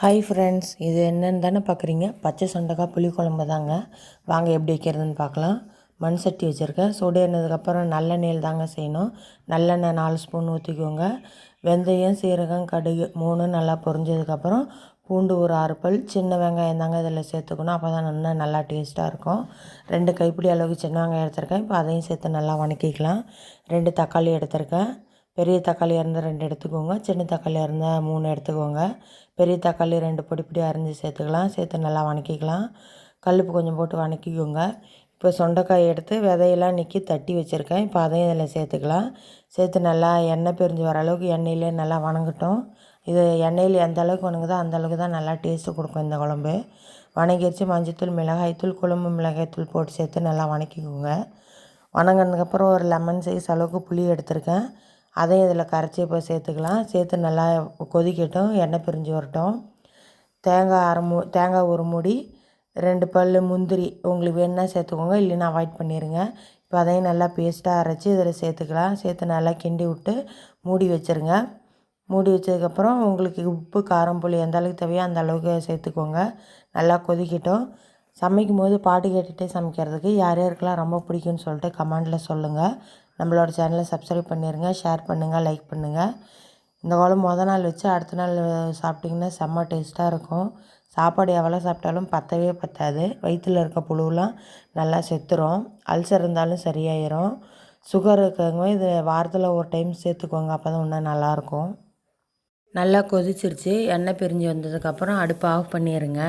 Hi friends, இது என்னன்னு தானே பார்க்குறீங்க. பச்சை சுண்டைக்காய் புளிக்குழம்பு தாங்க. வாங்க எப்படி வைக்கிறதுன்னு பார்க்கலாம். மண் சட்டி வச்சுருக்கேன். சூடேறினதுக்கப்புறம் நல்லெண்ணெயில் தாங்க செய்யணும். நல்லெண்ணெய் 4 ஸ்பூன் ஊற்றிக்கோங்க. வெந்தயம், சீரகம், கடுகு 3 நல்லா பொரிஞ்சதுக்கப்புறம் பூண்டு ஒரு 6 பல், சின்ன வெங்காயம் தாங்க இதில் சேர்த்துக்கணும். அப்போ தான் இன்னும் நல்லா டேஸ்ட்டாக இருக்கும். 2 கைப்பிடி அளவுக்கு சின்ன வெங்காயம் எடுத்திருக்கேன். இப்போ அதையும் சேர்த்து நல்லா வதக்கிக்கலாம். 2 தக்காளி எடுத்திருக்கேன். பெரிய தக்காளியாக இருந்தால் 2 எடுத்துக்கோங்க. சின்ன தக்காளியாக இருந்தால் 3 எடுத்துக்கோங்க. பெரிய தக்காளி 2 பொடி பொடி அரிஞ்சு சேர்த்துக்கலாம். சேர்த்து நல்லா வதக்கிக்கலாம். கல்லுப்பு கொஞ்சம் போட்டு வதக்கிக்கோங்க. இப்போ சொண்டைக்காய் எடுத்து விதையெல்லாம் நீக்கி தட்டி வச்சுருக்கேன். இப்போ அதையும் இதில் சேர்த்துக்கலாம். சேர்த்து நல்லா எண்ணெய் பிரிஞ்சு வர அளவுக்கு எண்ணெயிலே நல்லா வதங்கட்டும். இது எண்ணெயில் எந்த அளவுக்கு வதங்குதோ அந்த அளவுக்கு தான் நல்லா டேஸ்ட்டு கொடுக்கும் இந்த குழம்பு. வதங்கிடுச்சு. மஞ்சத்தூள், மிளகாய்த்தூள், குழம்பு மிளகாய்த்தூள் போட்டு சேர்த்து நல்லா வதக்கிக்கோங்க. வதங்கினதுக்கப்புறம் ஒரு லெமன் சைஸ் அளவுக்கு புளி எடுத்திருக்கேன். அதையும் இதில் கரைச்சி இப்போ சேர்த்துக்கலாம். சேர்த்து நல்லா கொதிக்கட்டும், எண்ணெய் பிரிஞ்சு வரட்டும். தேங்காய் ஒரு மூடி, 2 பல் முந்திரி உங்களுக்கு வேணுன்னா சேர்த்துக்கோங்க, இல்லைன்னா அவாய்ட் பண்ணிடுங்க. இப்போ அதையும் நல்லா பேஸ்ட்டாக அரைச்சி இதில் சேர்த்துக்கலாம். சேர்த்து நல்லா கிண்டி விட்டு மூடி வச்சுருங்க. மூடி வச்சதுக்கப்புறம் உங்களுக்கு உப்பு, காரம், புளி எந்த அளவுக்கு தேவையோ அந்த அளவுக்கு சேர்த்துக்கோங்க. நல்லா கொதிக்கட்டும். சமைக்கும் போது பாட்டு கேட்டுகிட்டே சமைக்கிறதுக்கு யார் யாருக்கெல்லாம் ரொம்ப பிடிக்கும்னு சொல்லிட்டு கமெண்டில் சொல்லுங்கள். நம்மளோட சேனலை சப்ஸ்கிரைப் பண்ணிடுங்க, ஷேர் பண்ணுங்கள், லைக் பண்ணுங்கள். இந்த குழம்பு நாள் வச்சு அடுத்த நாள் சாப்பிட்டிங்கன்னா செம்ம டேஸ்ட்டாக இருக்கும். சாப்பாடு எவ்வளோ சாப்பிட்டாலும் பத்தவே பத்தாது. வயிற்றில் இருக்க புழுவெலாம் நல்லா செத்துரும். அல்சர் இருந்தாலும் சரியாயிரும். சுகர் இருக்கவங்க இது வாரத்தில் ஒரு டைம் சேர்த்துக்கோங்க. அப்போ தான் இன்னும் நல்லாயிருக்கும். நல்லா கொதிச்சிருச்சு. எண்ணெய் பிரிஞ்சு வந்ததுக்கப்புறம் அடுப்பை ஆஃப் பண்ணிடுங்க.